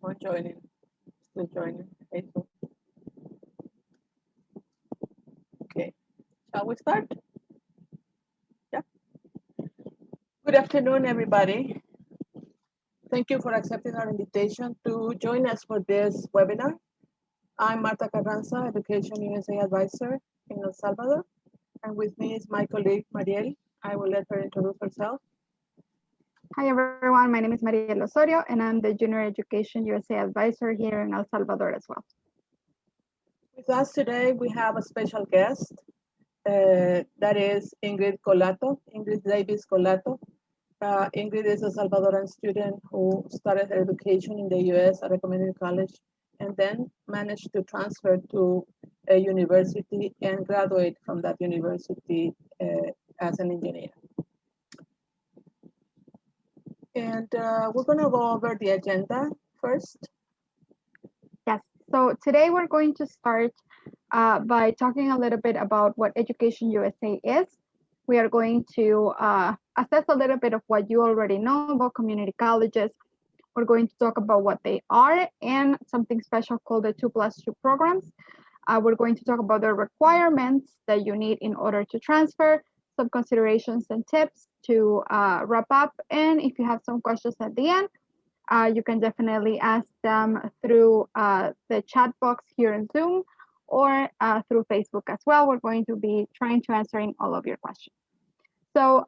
Or joining, still joining. Facebook. Okay, shall we start? Yeah. Good afternoon, everybody. Thank you for accepting our invitation to join us for this webinar. I'm Marta Carranza, Education USA Advisor in El Salvador, and with me is my colleague Mariel. I will let her introduce herself. Hi everyone, my name is Mariel Osorio and I'm the Junior Education USA Advisor here in El Salvador as well. With us today, we have a special guest, that is Ingrid Davis Colato. Ingrid is a Salvadoran student who started her education in the US at a community college and then managed to transfer to a university and graduate from that university as an engineer. And we're going to go over the agenda first. Yes, so today we're going to start by talking a little bit about what Education USA is. We are going to assess a little bit of what you already know about community colleges. We're going to talk about what they are and something special called the 2+2 programs. We're going to talk about the requirements that you need in order to transfer, some considerations and tips to wrap up. And if you have some questions at the end, you can definitely ask them through the chat box here in Zoom or through Facebook as well. We're going to be trying to answering all of your questions. So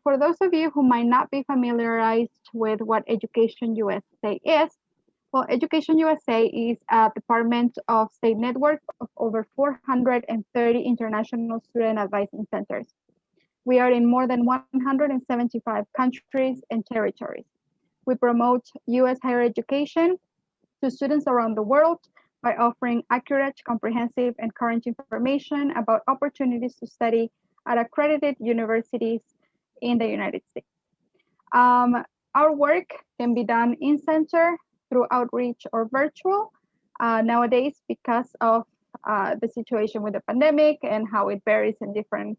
for those of you who might not be familiarized with what Education USA is, well, Education USA is a Department of State network of over 430 international student advising centers. We are in more than 175 countries and territories. We promote US higher education to students around the world by offering accurate, comprehensive, and current information about opportunities to study at accredited universities in the United States. Our work can be done in center, through outreach, or virtual. Nowadays, because of the situation with the pandemic and how it varies in different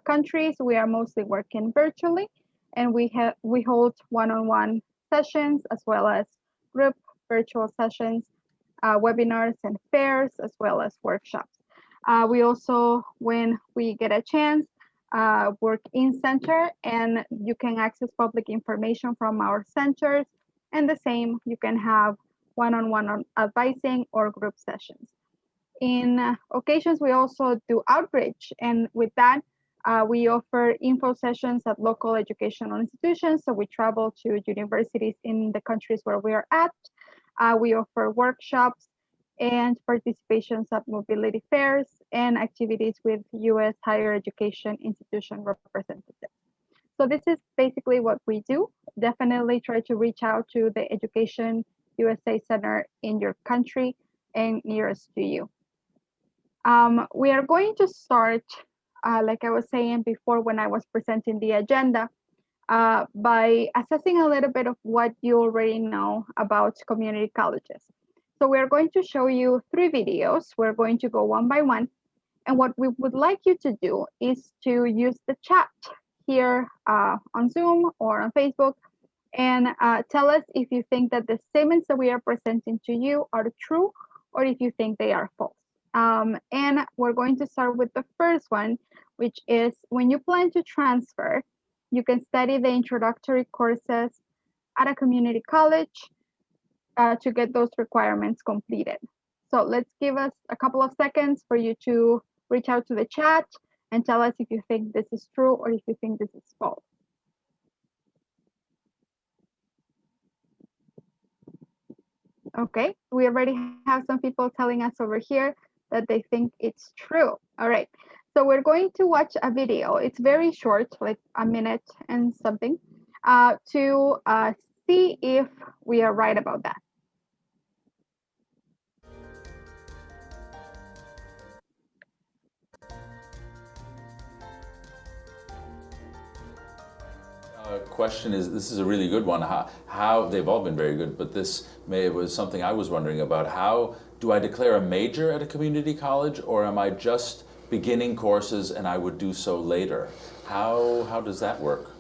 countries, we are mostly working virtually, and we hold one-on-one sessions as well as group virtual sessions, webinars and fairs, as well as workshops. We also, when we get a chance, work in center, and you can access public information from our centers, and the same, you can have one-on-one advising or group sessions. In occasions, we also do outreach, and with that, we offer info sessions at local educational institutions. So we travel to universities in the countries where we are at. We offer workshops and participations at mobility fairs and activities with US higher education institution representatives. So this is basically what we do. Definitely try to reach out to the Education USA Center in your country and nearest to you. We are going to start, like I was saying before when I was presenting the agenda, by assessing a little bit of what you already know about community colleges. So we're going to show you 3 videos. We're going to go one by one. And what we would like you to do is to use the chat here on Zoom or on Facebook and tell us if you think that the statements that we are presenting to you are true or if you think they are false. And we're going to start with the first one, which is when you plan to transfer, you can study the introductory courses at a community college to get those requirements completed. So let's give us a couple of seconds for you to reach out to the chat and tell us if you think this is true or if you think this is false. Okay, we already have some people telling us over here that they think it's true. All right, so we're going to watch a video. It's very short, like a minute and something, to see if we are right about that. Question is, this is a really good one. How they've all been very good, but this was something I was wondering about. How do I declare a major at a community college, or am I just beginning courses and I would do so later? How does that work?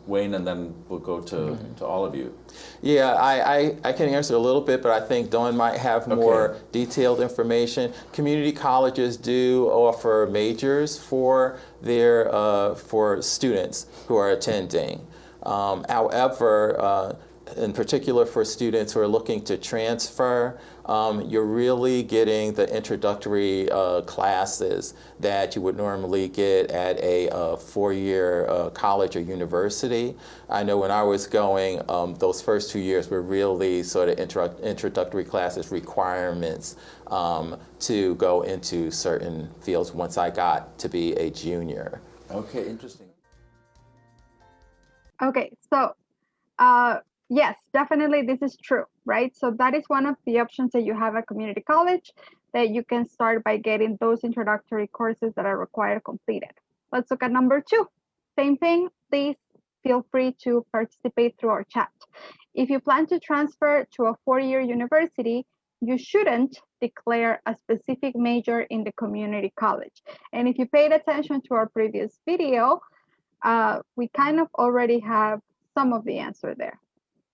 Wayne, and then we'll go to all of you. Yeah, I can answer a little bit, but I think Dawn might have more detailed information. Community colleges do offer majors for their for students who are attending. However, in particular for students who are looking to transfer, you're really getting the introductory classes that you would normally get at a four-year college or university. I know when I was going, those first 2 years were really sort of introductory classes, requirements to go into certain fields once I got to be a junior. Okay, interesting. Okay, so yes, definitely this is true, right? So that is one of the options that you have at community college, that you can start by getting those introductory courses that are required completed. Let's look at number 2. Same thing, please feel free to participate through our chat. If you plan to transfer to a 4-year university, you shouldn't declare a specific major in the community college. And if you paid attention to our previous video, we kind of already have some of the answer there.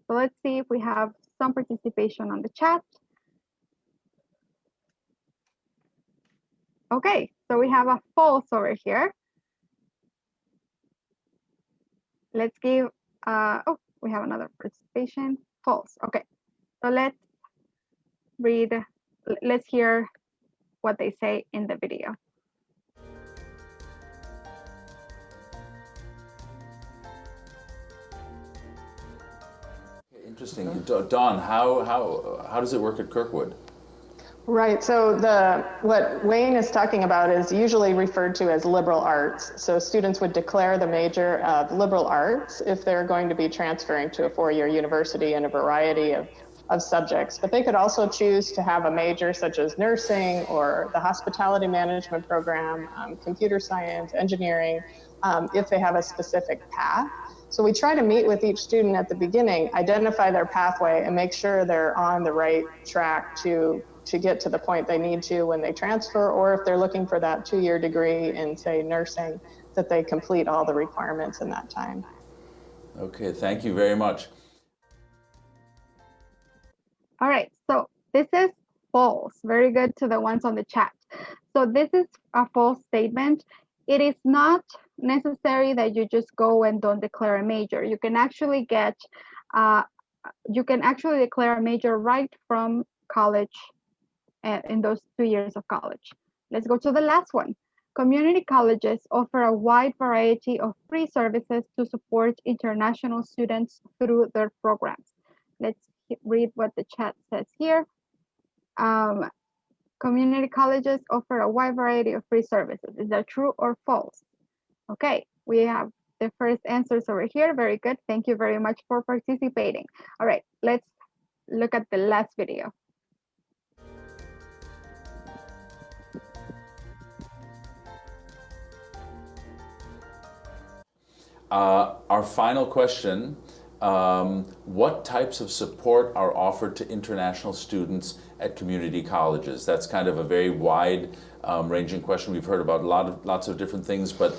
So let's see if we have some participation on the chat. Okay, so we have a false over here. Let's give, oh, we have another participation, false. Okay, so let's hear what they say in the video. Interesting. Dawn, how does it work at Kirkwood? Right, so what Wayne is talking about is usually referred to as liberal arts. So students would declare the major of liberal arts if they're going to be transferring to a 4-year university in a variety of subjects. But they could also choose to have a major such as nursing or the hospitality management program, computer science, engineering, if they have a specific path. So we try to meet with each student at the beginning, identify their pathway, and make sure they're on the right track to get to the point they need to when they transfer, or if they're looking for that 2-year degree in, say, nursing, that they complete all the requirements in that time. Okay, thank you very much. All right, so this is false. Very good to the ones on the chat. So this is a false statement. It is not necessary that you just go and don't declare a major. You can actually get, declare a major right from college in those 2 years of college. Let's go to the last one. Community colleges offer a wide variety of free services to support international students through their programs. Let's read what the chat says here. Community colleges offer a wide variety of free services. Is that true or false? Okay, we have the first answers over here. Very good. Thank you very much for participating. All right, let's look at the last video. Our final question, what types of support are offered to international students at community colleges? That's kind of a very wide ranging question. We've heard about lots of different things, but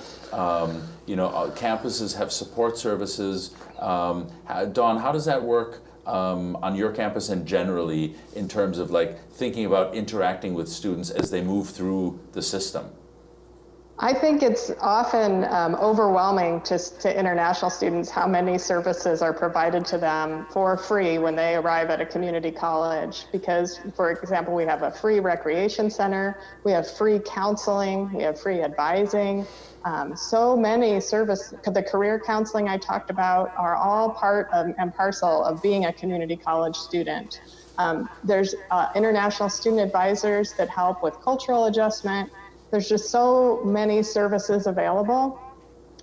you know, campuses have support services. Dawn, how does that work on your campus and generally in terms of like thinking about interacting with students as they move through the system? I think it's often overwhelming to international students how many services are provided to them for free when they arrive at a community college. Because, for example, we have a free recreation center, we have free counseling, we have free advising. So many services, the career counseling I talked about, are all part of and parcel of being a community college student. There's international student advisors that help with cultural adjustment. There's just so many services available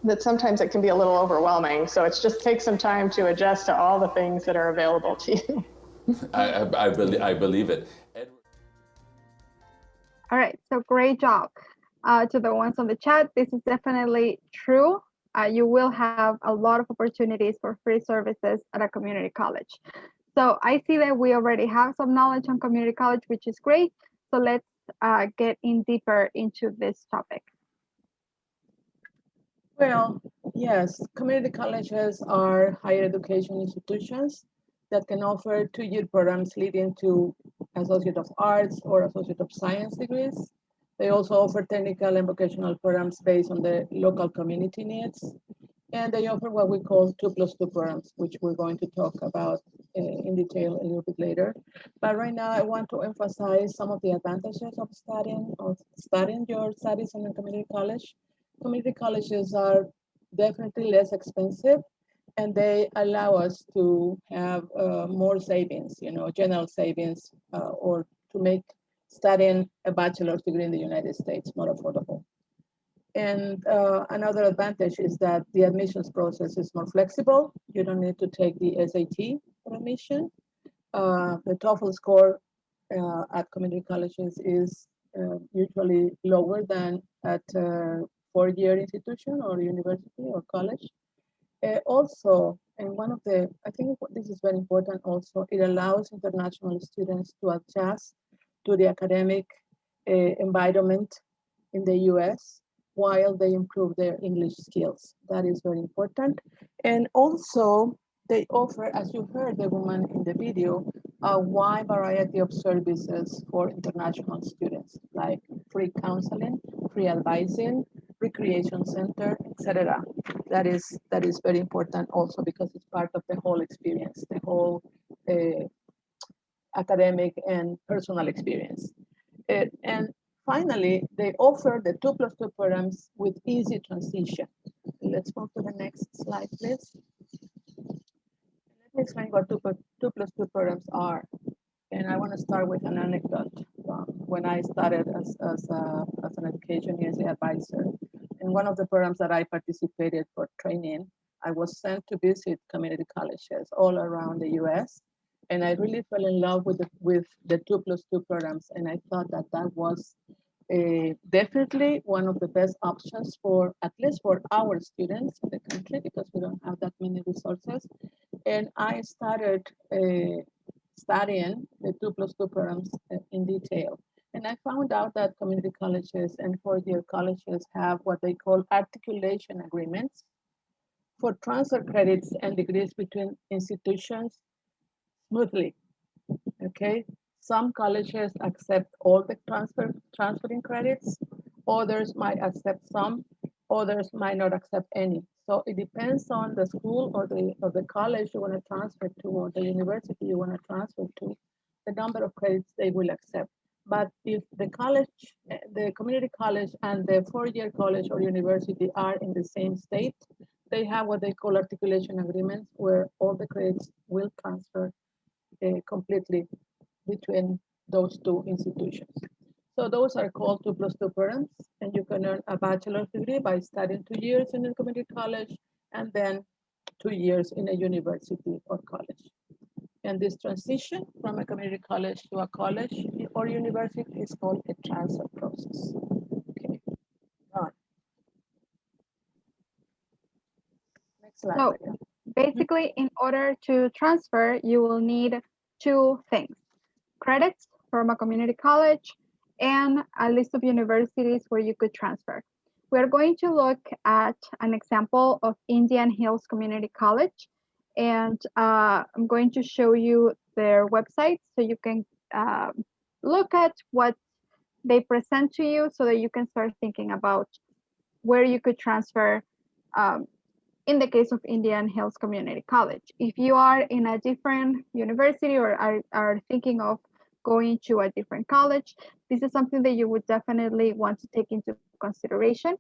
that sometimes it can be a little overwhelming. So it just takes some time to adjust to all the things that are available to you. I believe it. All right, so great job to the ones on the chat. This is definitely true. You will have a lot of opportunities for free services at a community college. So I see that we already have some knowledge on community college, which is great. So let's get in deeper into this topic. Well, yes, community colleges are higher education institutions that can offer two-year programs leading to Associate of Arts or Associate of Science degrees. They also offer technical and vocational programs based on the local community needs. And they offer what we call 2+2 programs, which we're going to talk about in detail a little bit later. But right now, I want to emphasize some of the advantages of studying your studies in a community college. Community colleges are definitely less expensive, and they allow us to have more savings, general savings, or to make studying a bachelor's degree in the United States more affordable. And another advantage is that the admissions process is more flexible. You don't need to take the SAT for admission. The TOEFL score at community colleges is usually lower than at a four-year institution or university or college. Also, and I think this is very important also, it allows international students to adjust to the academic environment in the US while they improve their English skills. That is very important. And also, they offer, as you heard the woman in the video, a wide variety of services for international students, like free counseling, free advising, recreation center, etc. That is very important also because it's part of the whole experience, the whole academic and personal experience. And finally, they offer the 2+2 programs with easy transition. Let's move to the next slide, please. Let me explain what 2+2 programs are. And I want to start with an anecdote. When I started as an education ESA advisor, in one of the programs that I participated for training, I was sent to visit community colleges all around the US. And I really fell in love with the 2+2 programs. And I thought that that was definitely one of the best options for, at least for our students in the country, because we don't have that many resources. And I started studying the 2+2 programs in detail. And I found out that community colleges and four-year colleges have what they call articulation agreements for transfer credits and degrees between institutions smoothly. Okay, some colleges accept all the transferring credits, others might accept some, others might not accept any. So it depends on the school or the college you want to transfer to, or the university you want to transfer to, the number of credits they will accept. But if the college, the community college and the four-year college or university are in the same state, they have what they call articulation agreements, where all the credits will transfer completely between those two institutions. So those are called 2+2 programs, and you can earn a bachelor's degree by studying 2 years in a community college and then 2 years in a university or college. And this transition from a community college to a college or university is called a transfer process. Okay, on. Next slide. So basically, in order to transfer, you will need two things: credits from a community college and a list of universities where you could transfer. We're going to look at an example of Indian Hills Community College, and I'm going to show you their website so you can look at what they present to you so that you can start thinking about where you could transfer in the case of Indian Hills Community College. If you are in a different university or are thinking of going to a different college, this is something that you would definitely want to take into consideration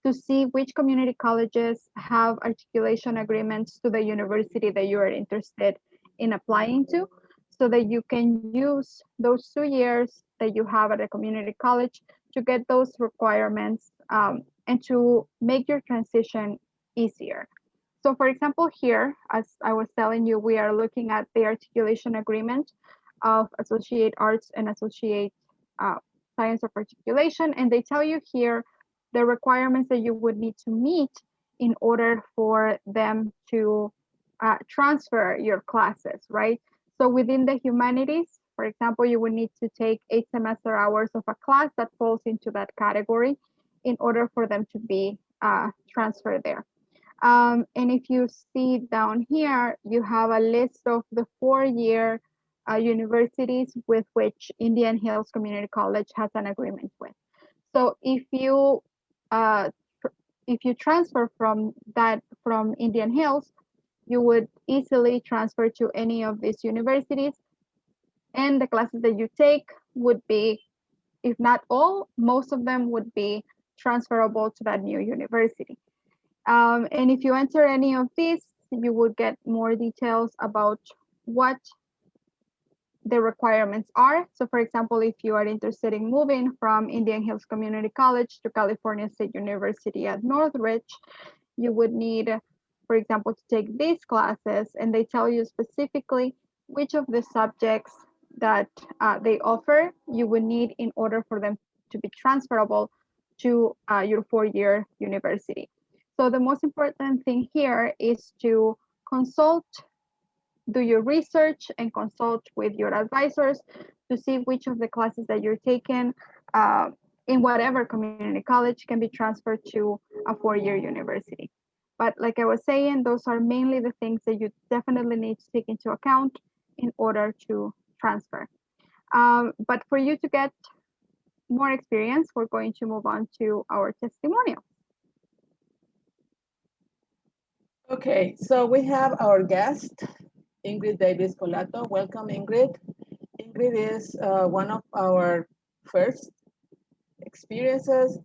to see which community colleges have articulation agreements to the university that you are interested in applying to, so that you can use those 2 years that you have at a community college to get those requirements and to make your transition easier. So for example, here, as I was telling you, we are looking at the articulation agreement of Associate Arts and Associate Science of Articulation, and they tell you here the requirements that you would need to meet in order for them to transfer your classes, right? So within the humanities, for example, you would need to take 8 semester hours of a class that falls into that category in order for them to be transfer there. And if you see down here, you have a list of the 4-year universities with which Indian Hills Community College has an agreement with. So if you transfer from Indian Hills, you would easily transfer to any of these universities, and the classes that you take would be, if not all, most of them would be transferable to that new university. And if you enter any of these, you would get more details about what the requirements are. So for example, if you are interested in moving from Indian Hills Community College to California State University at Northridge, you would need, for example, to take these classes, and they tell you specifically which of the subjects that they offer you would need in order for them to be transferable to your 4-year university. So the most important thing here is to consult, do your research and consult with your advisors to see which of the classes that you're taking in whatever community college can be transferred to a 4-year university. But like I was saying, those are mainly the things that you definitely need to take into account in order to transfer. But for you to get more experience, we're going to move on to our testimonial. Okay, so we have our guest, Ingrid Davis Colato. Welcome, Ingrid. Ingrid is one of our first experiences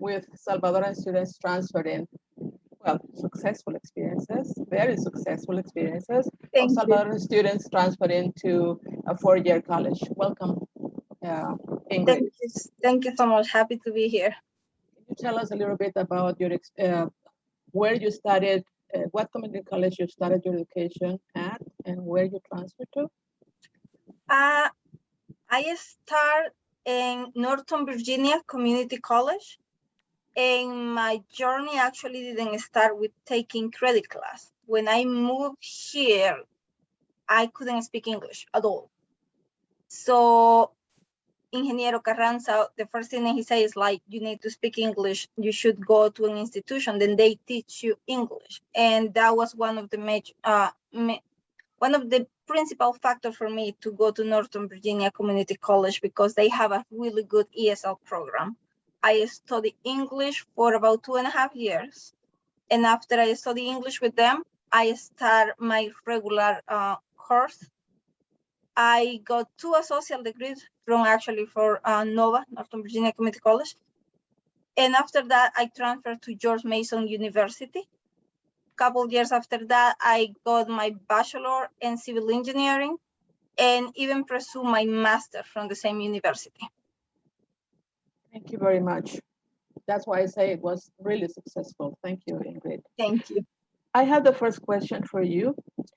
with Salvadoran students transferring, well, successful experiences, very successful experiences of Salvadoran students transferring to a 4-year college. Welcome, Ingrid. Thank you so much. Happy to be here. Can you tell us a little bit about your where you studied, what community college you started your education at, and where you transferred to? I started in Northern Virginia Community College, and my journey actually didn't start with taking credit class. When I moved here, I couldn't speak English at all. So Ingeniero Carranza, the first thing that he says is like, you need to speak English. You should go to an institution, then they teach you English. And that was one of the major, one of the principal factors for me to go to Northern Virginia Community College, because they have a really good ESL program. I studied English for about 2.5 years. And after I studied English with them, I started my regular course. I got 2 associate degrees from NOVA, Northern Virginia Community College. And after that, I transferred to George Mason University. A couple years after that, I got my bachelor in civil engineering and even pursued my master from the same university. Thank you very much. That's why I say it was really successful. Thank you, Ingrid. Thank you. I have the first question for you,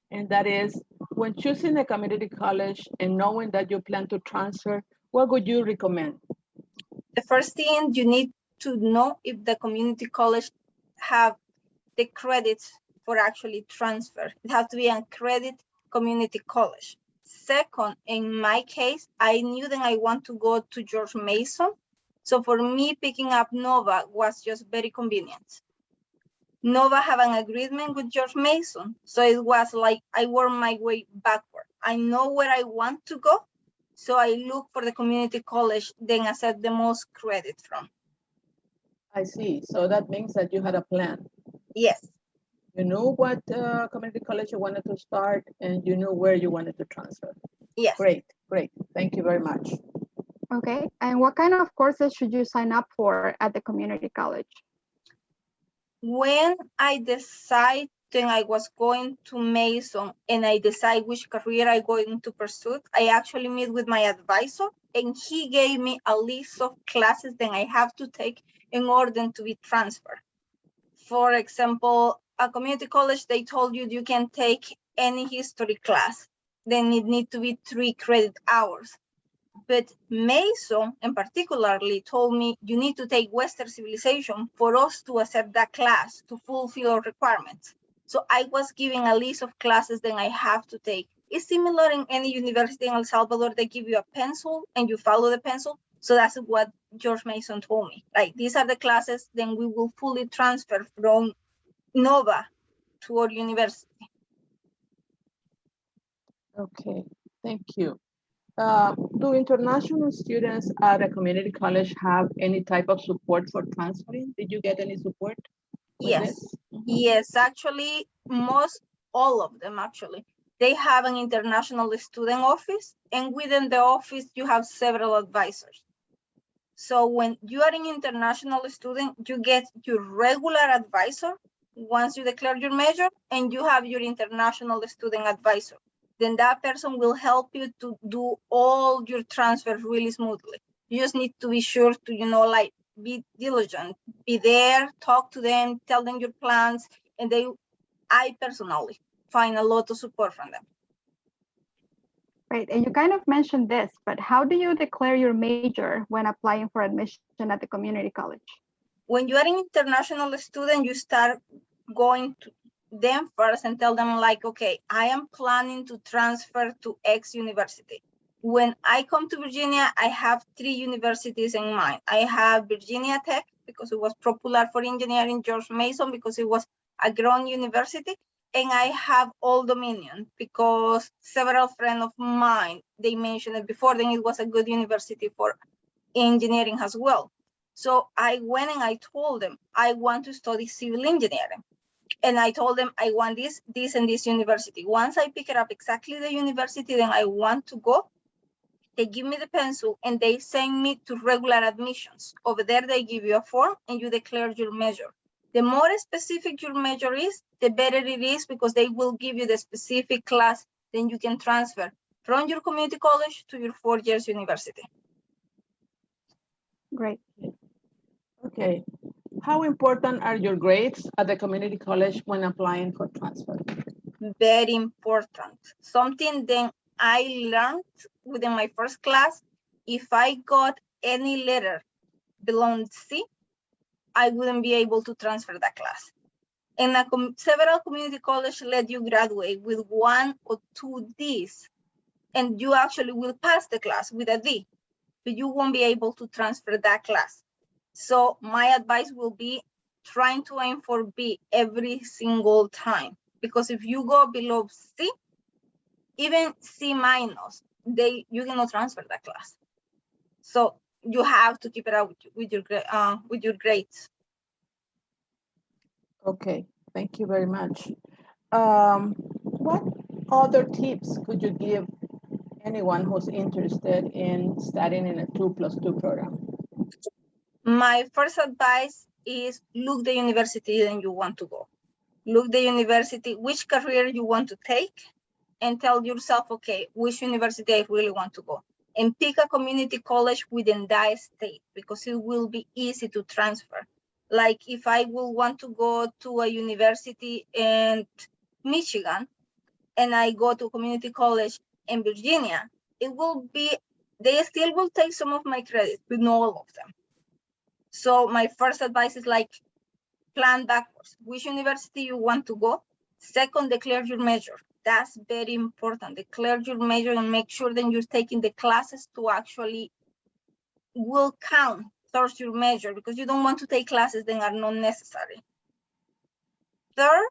and that is, when choosing a community college and knowing that you plan to transfer, what would you recommend? The first thing, you need to know if the community college have the credits for actually transfer. It has to be a credit community college. Second, in my case, I knew that I want to go to George Mason. So for me, picking up NOVA was just very convenient. NOVA have an agreement with George Mason. So it was like I worked my way backward. I know where I want to go. So I look for the community college, then accept the most credit from. I see. So that means that you had a plan. Yes. You knew what community college you wanted to start, and you knew where you wanted to transfer. Yes. Great, great. Thank you very much. Okay, and what kind of courses should you sign up for at the community college? When I decide that I was going to Mason and I decide which career I'm going to pursue, I actually meet with my advisor, and he gave me a list of classes that I have to take in order to be transferred. For example, a community college, they told you you can take any history class, then it needs to be 3 credit hours. But Mason, in particularly, told me you need to take Western civilization for us to accept that class to fulfill our requirements. So I was given a list of classes that I have to take. It's similar in any university in El Salvador. They give you a pencil and you follow the pencil. So that's what George Mason told me. Like, these are the classes, then we will fully transfer from Nova to our university. Okay, thank you. Do international students at a community college have any type of support for transferring? Did you get any support with Yes. this? Mhm. Yes, actually, all of them actually. They have an international student office, and within the office, you have several advisors. So when you are an international student, you get your regular advisor once you declare your major, and you have your international student advisor. Then that person will help you to do all your transfers really smoothly. You just need to be sure to, like, be diligent, be there, talk to them, tell them your plans, and I personally find a lot of support from them. Right, and you kind of mentioned this, but how do you declare your major when applying for admission at the community college? When you are an international student, you start going to them first and tell them, like, okay, I am planning to transfer to X university. When I come to Virginia, I have 3 universities in mind. I have Virginia Tech, because it was popular for engineering, George Mason, because it was a growing university, and I have Old Dominion, because several friends of mine, they mentioned it before, then it was a good university for engineering as well. So I went and I told them, I want to study civil engineering. And I told them, I want this, and this university. Once I pick it up exactly the university that I want to go, they give me the pencil and they send me to regular admissions. Over there, they give you a form and you declare your major. The more specific your major is, the better it is, because they will give you the specific class, then you can transfer from your community college to your 4 years university. Great. Okay. How important are your grades at the community college when applying for transfer? Very important. Something that I learned within my first class, if I got any letter below C, I wouldn't be able to transfer that class. And several community colleges let you graduate with 1 or 2 Ds, and you actually will pass the class with a D, but you won't be able to transfer that class. So my advice will be trying to aim for B every single time, because if you go below C, even C minus, you cannot transfer that class. So you have to keep it up with your grades. Okay, thank you very much. What other tips could you give anyone who's interested in studying in a 2+2 program? My first advice is look the university that you want to go. Look the university, which career you want to take, and tell yourself, okay, which university I really want to go. And pick a community college within that state, because it will be easy to transfer. Like if I will want to go to a university in Michigan, and I go to a community college in Virginia, they still will take some of my credit, but not all of them. So my first advice is, like, plan backwards, which university you want to go. Second, declare your major. That's very important. Declare your major and make sure that you're taking the classes to actually will count towards your major, because you don't want to take classes that are not necessary. Third,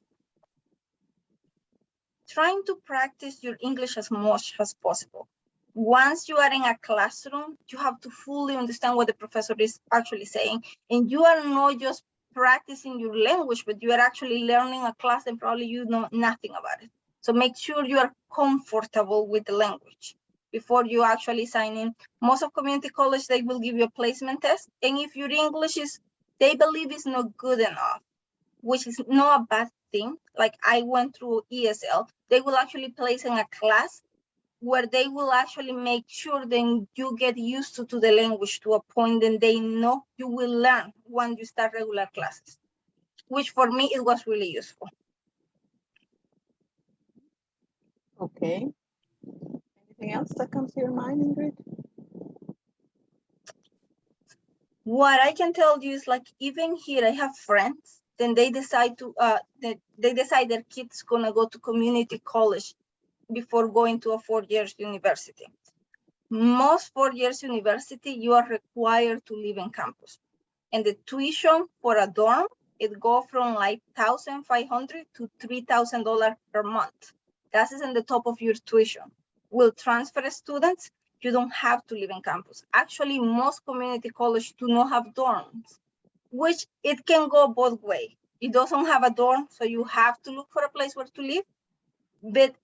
trying to practice your English as much as possible. Once you are in a classroom, you have to fully understand what the professor is actually saying. And you are not just practicing your language, but you are actually learning a class and probably you know nothing about it. So make sure you are comfortable with the language before you actually sign in. Most of community college, they will give you a placement test. And if your English they believe is not good enough, which is not a bad thing. Like I went through ESL, they will actually place in a class where they will actually make sure then you get used to the language to a point that they know you will learn when you start regular classes, which for me, it was really useful. Okay. Anything else that comes to your mind, Ingrid? What I can tell you is, like, even here, I have friends, then they decide their kids gonna go to community college before going to a 4 years university. most 4 years university, you are required to live in campus. And the tuition for a dorm, it go from like $1,500 to $3,000 per month. That is in the top of your tuition. Will transfer students, you don't have to live in campus. Actually, most community colleges do not have dorms, which it can go both ways. It doesn't have a dorm, so you have to look for a place where to live, but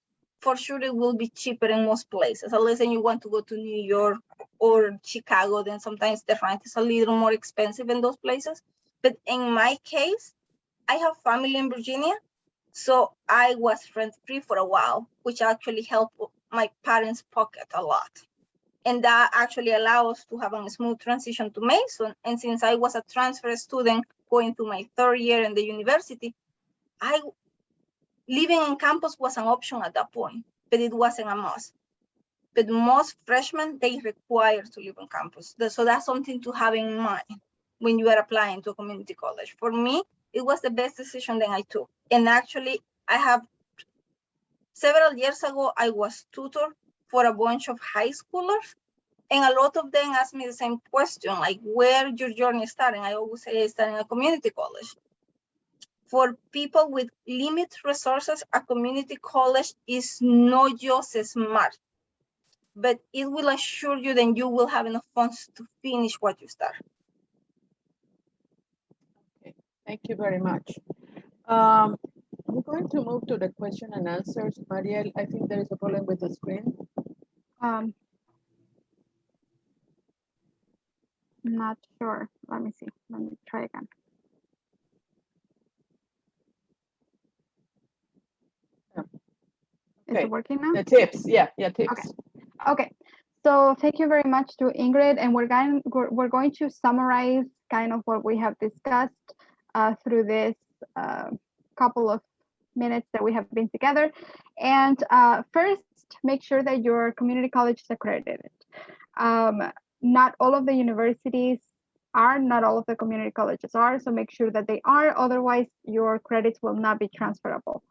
for sure it will be cheaper in most places. Unless you want to go to New York or Chicago, then sometimes the rent is a little more expensive in those places. But in my case, I have family in Virginia, so I was rent-free for a while, which actually helped my parents' pocket a lot. And that actually allows us to have a smooth transition to Mason. And since I was a transfer student going through my 3rd year in the university, living in campus was an option at that point, but it wasn't a must. But most freshmen, they require to live on campus. So that's something to have in mind when you are applying to a community college. For me, it was the best decision that I took. And actually, I have several years ago, I was tutor for a bunch of high schoolers. And a lot of them asked me the same question, like, where your journey starting? I always say starting a community college. For people with limited resources, a community college is not just smart, but it will assure you that you will have enough funds to finish what you start. Okay, thank you very much. We're going to move to the question and answers. Mariel, I think there is a problem with the screen. I'm not sure. Let me see. Let me try again. Is Okay. it working now? The tips, yeah, tips. Okay. So thank you very much to Ingrid, and we're going to summarize kind of what we have discussed through this couple of minutes that we have been together. And first, make sure that your community college is accredited. Not all of the universities are, not all of the community colleges are, so make sure that they are, otherwise your credits will not be transferable.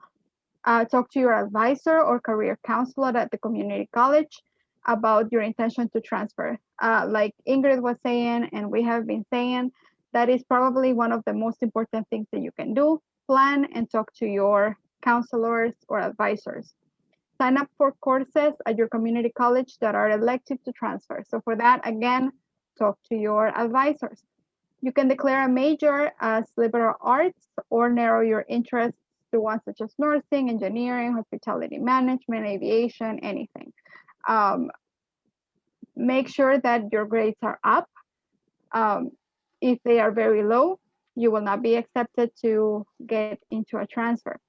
Talk to your advisor or career counselor at the community college about your intention to transfer. Like Ingrid was saying, and we have been saying, that is probably one of the most important things that you can do. Plan and talk to your counselors or advisors. Sign up for courses at your community college that are elective to transfer. So for that, again, talk to your advisors. You can declare a major as liberal arts or narrow your interests to ones such as nursing, engineering, hospitality management, aviation, anything. Make sure that your grades are up. If they are very low, you will not be accepted to get into a transfer.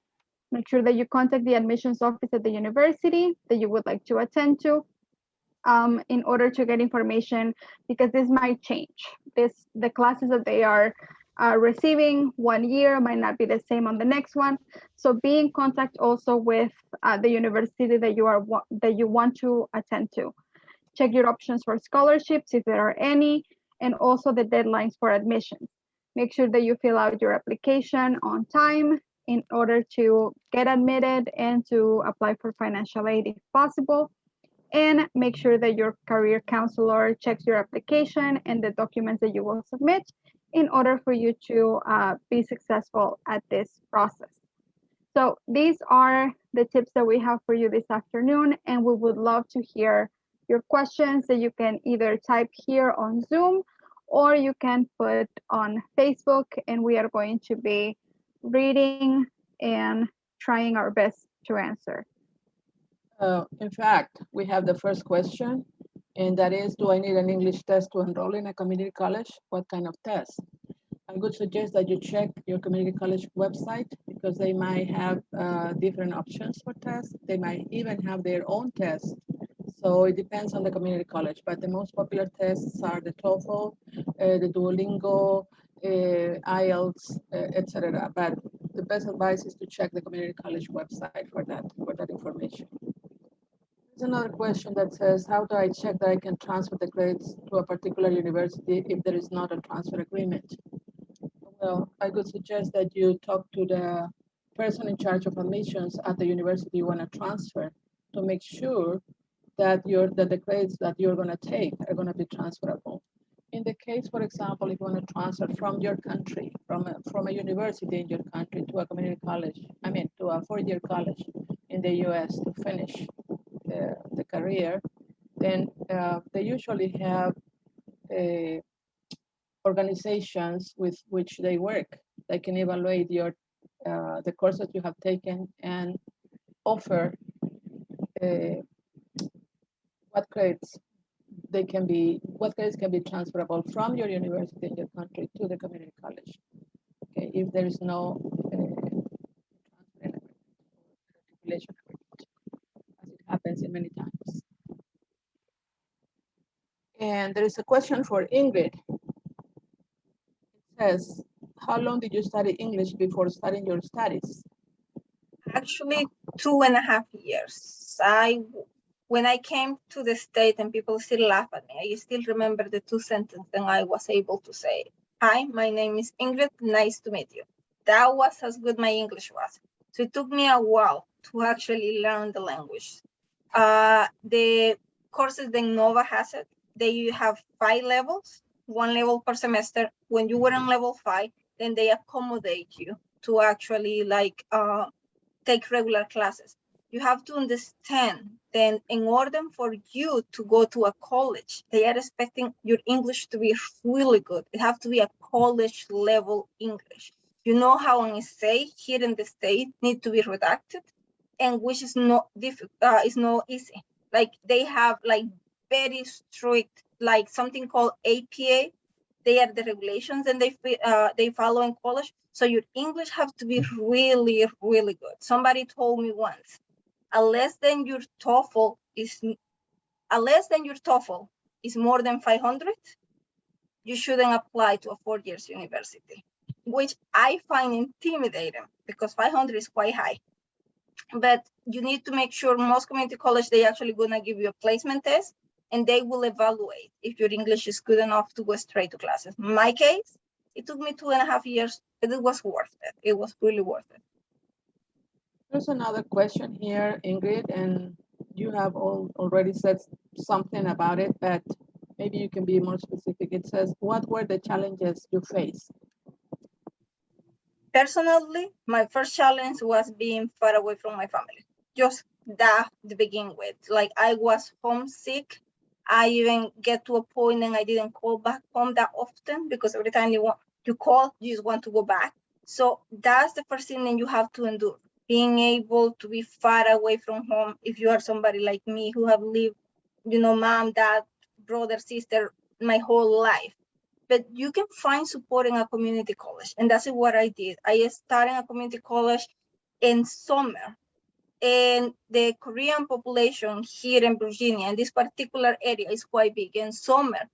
Make sure that you contact the admissions office at the university that you would like to attend to in order to get information, because this might change. The classes that they are receiving one year might not be the same on the next one. So be in contact also with the university that you want to attend to. Check your options for scholarships if there are any, and also the deadlines for admissions. Make sure that you fill out your application on time in order to get admitted and to apply for financial aid if possible. And make sure that your career counselor checks your application and the documents that you will submit in order for you to be successful at this process. So these are the tips that we have for you this afternoon, and we would love to hear your questions that you can either type here on Zoom or you can put on Facebook, and we are going to be reading and trying our best to answer. In fact, we have the first question, and that is, do I need an English test to enroll in a community college? What kind of test? I would suggest that you check your community college website, because they might have different options for tests. They might even have their own tests. So it depends on the community college, but the most popular tests are the TOEFL, the Duolingo, IELTS, etc. But the best advice is to check the community college website for that information. There's another question that says, how do I check that I can transfer the credits to a particular university if there is not a transfer agreement? Well, I would suggest that you talk to the person in charge of admissions at the university you want to transfer to make sure that the grades that you're going to take are going to be transferable. In the case, for example, if you want to transfer from your country, from a university in your country to a community college, to a 4-year college in the US to finish the career, then they usually have organizations with which they work. They can evaluate the courses you have taken and offer what grades can be transferable from your university in your country to the community college. Okay, if there is no articulation agreement, as it happens in many times. And there is a question for Ingrid. It says, how long did you study English before starting your studies? Actually, 2.5 years. When I came to the state and people still laugh at me, I still remember the 2 sentences and I was able to say, hi, my name is Ingrid, nice to meet you. That was as good my English was. So it took me a while to actually learn the language. The courses that Nova has it, they have 5 levels, 1 level per semester. When you were on level 5, then they accommodate you to actually take regular classes. You have to understand then in order for you to go to a college, they are expecting your English to be really good. It has to be a college level English. You know how an essay here in the state need to be redacted, and which is not easy. Like they have very strict, something called APA. They are the regulations and they follow in college. So your English have to be really, really good. Somebody told me once, unless then your TOEFL is more than 500, you shouldn't apply to a 4-year university, which I find intimidating because 500 is quite high. But you need to make sure most community college, they actually gonna give you a placement test and they will evaluate if your English is good enough to go straight to classes. In my case, it took me 2.5 years, but it was worth it. It was really worth it. There's another question here, Ingrid, and you have already said something about it, but maybe you can be more specific. It says, what were the challenges you faced? Personally, my first challenge was being far away from my family. Just that to begin with. I was homesick. I even get to a point and I didn't call back home that often because every time you call, you just want to go back. So that's the first thing that you have to endure. Being able to be far away from home. If you are somebody like me who have lived, mom, dad, brother, sister, my whole life. But you can find support in a community college. And that's what I did. I started a community college in summer. And the Korean population here in Virginia, in this particular area, is quite big. In summer,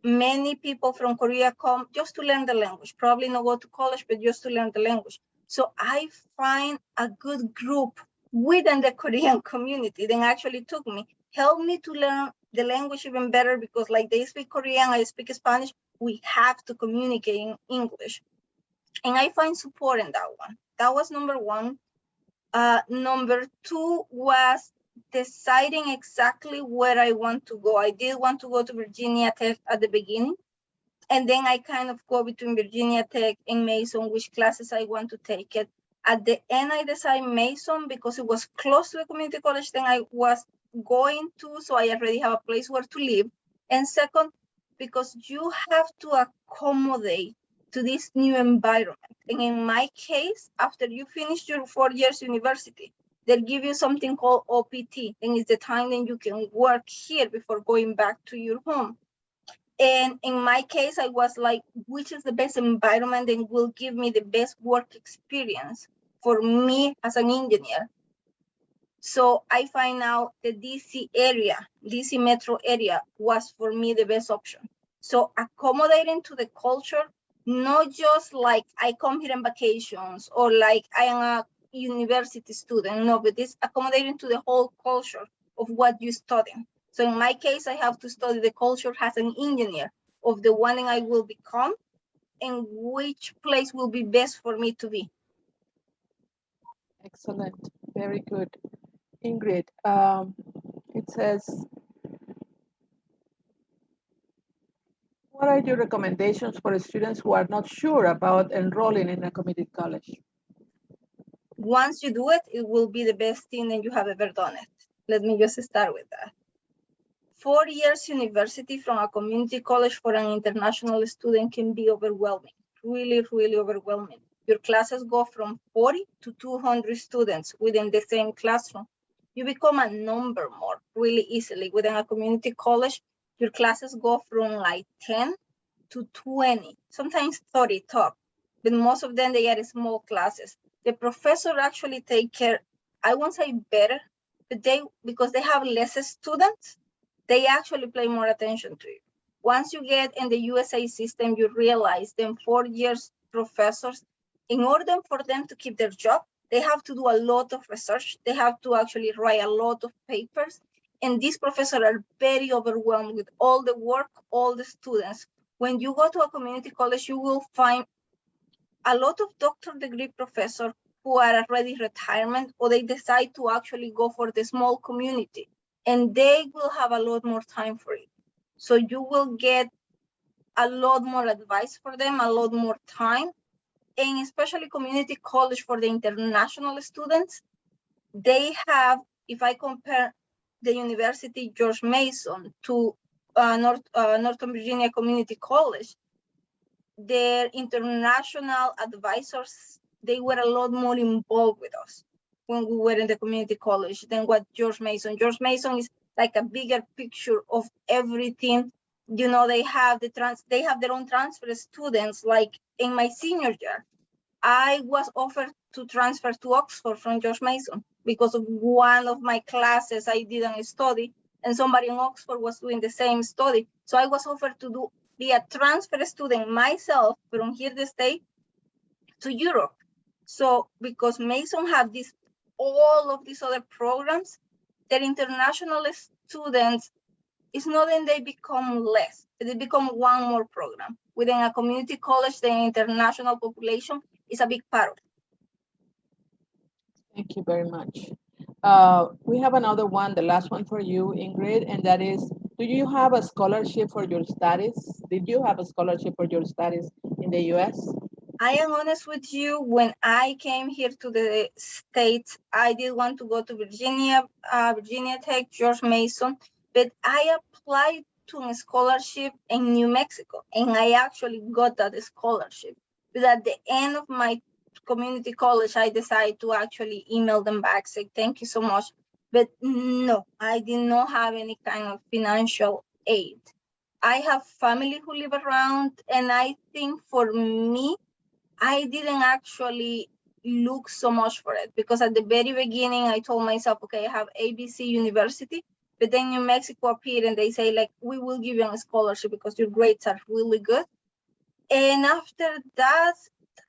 many people from Korea come just to learn the language. Probably not go to college, but just to learn the language. So I find a good group within the Korean community that actually helped me to learn the language even better because they speak Korean, I speak Spanish. We have to communicate in English. And I find support in that one. That was number 1. Number 2 was deciding exactly where I want to go. I did want to go to Virginia Tech at the beginning. And then I kind of go between Virginia Tech and Mason, which classes I want to take it. At the end, I decided Mason because it was close to the community college that I was going to, so I already have a place where to live. And second, because you have to accommodate to this new environment. And in my case, after you finish your 4 years university, they'll give you something called OPT, and it's the time that you can work here before going back to your home. And in my case, I was like, which is the best environment and will give me the best work experience for me as an engineer? So I find out the DC metro area was for me the best option. So accommodating to the culture, not just I come here on vacations or I am a university student, no, but it's accommodating to the whole culture of what you study. So in my case, I have to study the culture as an engineer of the one I will become and which place will be best for me to be. Excellent, very good. Ingrid, It says, what are your recommendations for students who are not sure about enrolling in a community college? Once you do it, it will be the best thing that you have ever done it. Let me just start with that. 4 years university from a community college for an international student can be overwhelming, really, really overwhelming. Your classes go from 40 to 200 students within the same classroom. You become a number more really easily. Within a community college, your classes go from like 10 to 20, sometimes 30 top, but most of them, they are small classes. The professor actually take care, I won't say better, but because they have less students, they actually pay more attention to you. Once you get in the USA system, you realize then 4 years professors, in order for them to keep their job, they have to do a lot of research. They have to actually write a lot of papers. And these professors are very overwhelmed with all the work, all the students. When you go to a community college, you will find a lot of doctorate degree professors who are already retirement, or they decide to actually go for the small community, and they will have a lot more time for it. So you will get a lot more advice for them, a lot more time. And especially community college for the international students, they have, if I compare the University George Mason to Northern Virginia Community College, their international advisors, they were a lot more involved with us when we were in the community college than what George Mason. George Mason is like a bigger picture of everything. You know, they have their own transfer students. Like in my senior year, I was offered to transfer to Oxford from George Mason because of one of my classes I didn't study, and somebody in Oxford was doing the same study. So I was offered to be a transfer student myself from here the state to Europe. So because Mason had all of these other programs, their international students, it's not that they become less, they become one more program. Within a community college, the international population is a big part of it. Thank you very much. We have another one, the last one for you, Ingrid, and that is, do you have a scholarship for your studies? Did you have a scholarship for your studies in the US? I am honest with you, when I came here to the States, I did want to go to Virginia Tech, George Mason, but I applied to a scholarship in New Mexico, and I actually got that scholarship. But at the end of my community college, I decided to actually email them back, say, thank you so much. But no, I did not have any kind of financial aid. I have family who live around, and I think for me, I didn't actually look so much for it, because at the very beginning, I told myself, okay, I have ABC University, but then New Mexico appeared and they say, like, we will give you a scholarship because your grades are really good. And after that,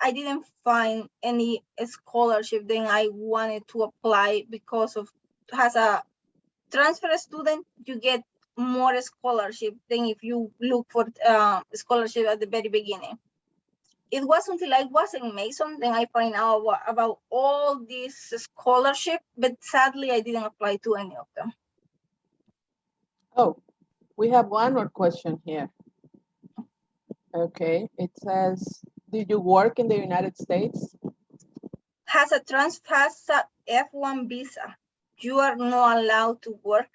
I didn't find any scholarship. Then I wanted to apply because of, as a transfer student, you get more scholarship than if you look for scholarship at the very beginning. It wasn't until I was in Mason, then I find out about all these scholarship, but sadly I didn't apply to any of them. Oh, we have one more question here. Okay, it says, did you work in the United States? Has a F1 visa, you are not allowed to work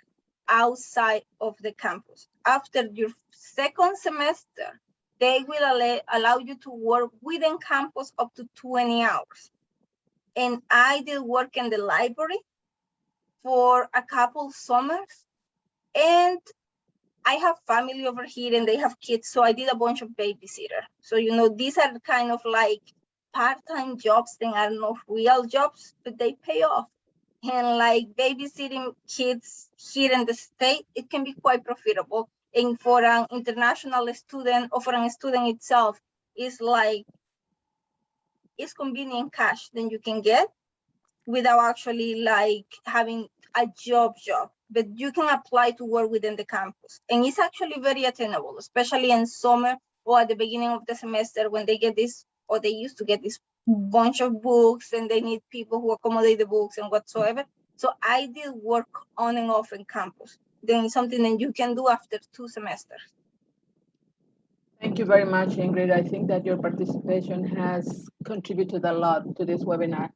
outside of the campus. After your second semester, they will allow you to work within campus up to 20 hours. And I did work in the library for a couple summers, and I have family over here and they have kids, so I did a bunch of babysitter. So, you know, these are kind of like part-time jobs. They are not real jobs, but they pay off. And like babysitting kids here in the state, it can be quite profitable. And for an international student, or for a student itself, it's convenient cash that you can get without actually like having a job. But you can apply to work within the campus. And it's actually very attainable, especially in summer or at the beginning of the semester when they get this, or they used to get this bunch of books and they need people who accommodate the books and whatsoever. So I did work on and off in campus. Then something that you can do after 2 semesters. Thank you very much, Ingrid. I think that your participation has contributed a lot to this webinar.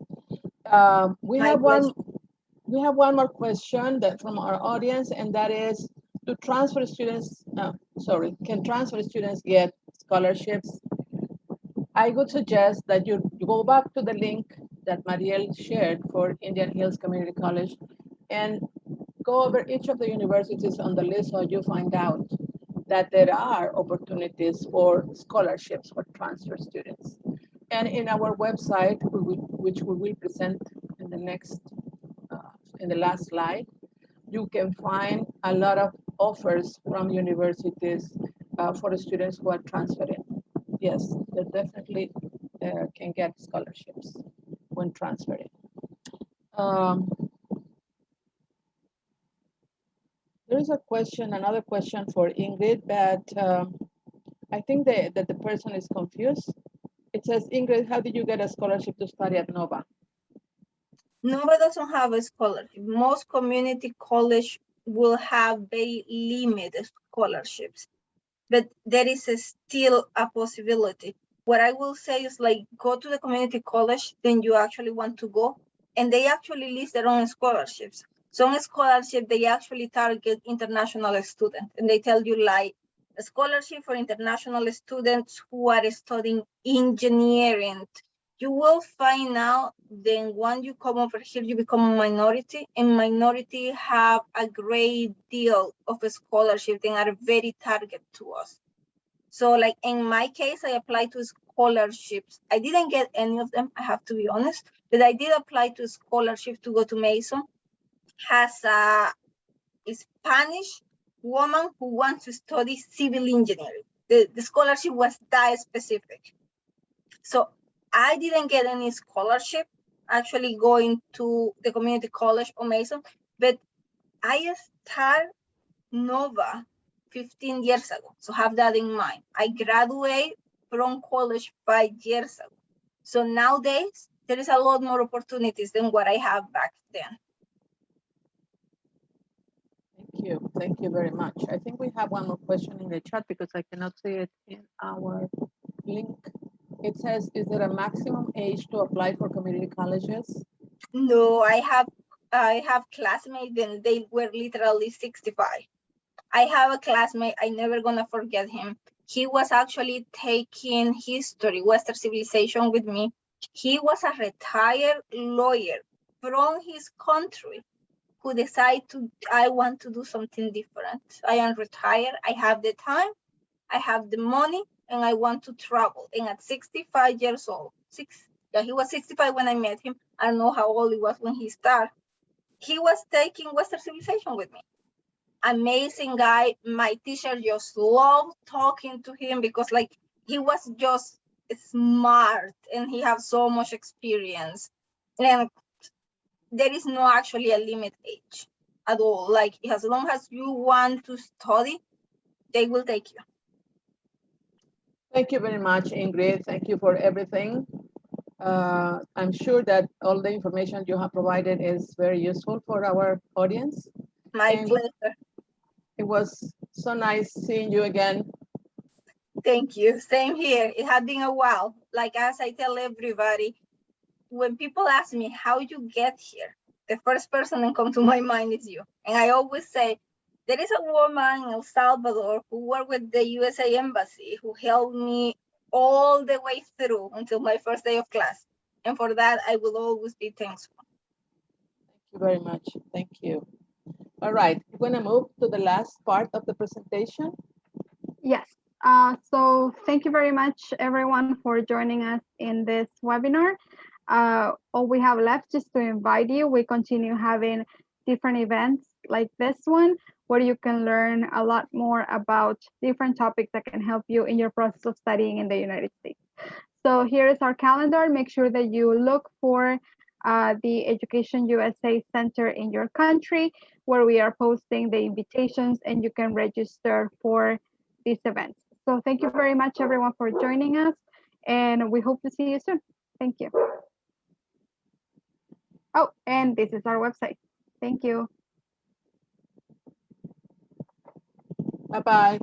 We My have pleasure. one more question that from our audience, and that is, can transfer students get scholarships? I would suggest that you go back to the link that Mariel shared for Indian Hills Community College and go over each of the universities on the list so you find out that there are opportunities for scholarships for transfer students. And in our website, which we will present in the next, in the last slide, you can find a lot of offers from universities for the students who are transferring. Yes, they definitely can get scholarships when transferring. There is a question, another question for Ingrid, that I think that the person is confused. It says, Ingrid, how did you get a scholarship to study at Nova? Nova doesn't have a scholarship. Most community college will have very limited scholarships, but there is still a possibility. What I will say is, like, go to the community college, then you actually want to go, and they actually list their own scholarships. Some scholarship, they actually target international students, and they tell you, like, a scholarship for international students who are studying engineering. You will find out then when you come over here, you become a minority, and minority have a great deal of scholarship and are very targeted to us. So, like, in my case, I applied to scholarships. I didn't get any of them, I have to be honest, but I did apply to scholarship to go to Mason. Has a Spanish woman who wants to study civil engineering. The scholarship was that specific. So I didn't get any scholarship actually going to the community college or Mason, but I started Nova 15 years ago. So have that in mind. I graduated from college 5 years ago. So nowadays, there is a lot more opportunities than what I have back then. Thank you very much. I think we have one more question in the chat because I cannot see it in our link. It says, is there a maximum age to apply for community colleges? No, I have classmates and they were literally 65. I have a classmate, I never gonna forget him. He was actually taking history, Western civilization with me. He was a retired lawyer from his country who decided I want to do something different. I am retired, I have the time, I have the money, and I want to travel. And at 65 years old, he was 65 when I met him. I don't know how old he was when he started. He was taking Western civilization with me. Amazing guy. My teacher just loved talking to him because, like, he was just smart and he had so much experience. And there is no actually a limit age at all. Like, as long as you want to study, they will take you. Thank you very much, Ingrid. Thank you for everything. I'm sure that all the information you have provided is very useful for our audience. My pleasure. It was so nice seeing you again. Thank you. Same here. It had been a while. Like, as I tell everybody, when people ask me how you get here, the first person that comes to my mind is you. And I always say, there is a woman in El Salvador who worked with the USA Embassy who helped me all the way through until my first day of class. And for that, I will always be thankful. Thank you very much. Thank you. All right, we're gonna move to the last part of the presentation. Yes. So thank you very much, everyone, for joining us in this webinar. All we have left is to invite you. We continue having different events like this one, where you can learn a lot more about different topics that can help you in your process of studying in the United States. So here is our calendar. Make sure that you look for the Education USA Center in your country, where we are posting the invitations and you can register for these events. So thank you very much, everyone, for joining us, and we hope to see you soon. Thank you. Oh, and this is our website. Thank you. Bye-bye.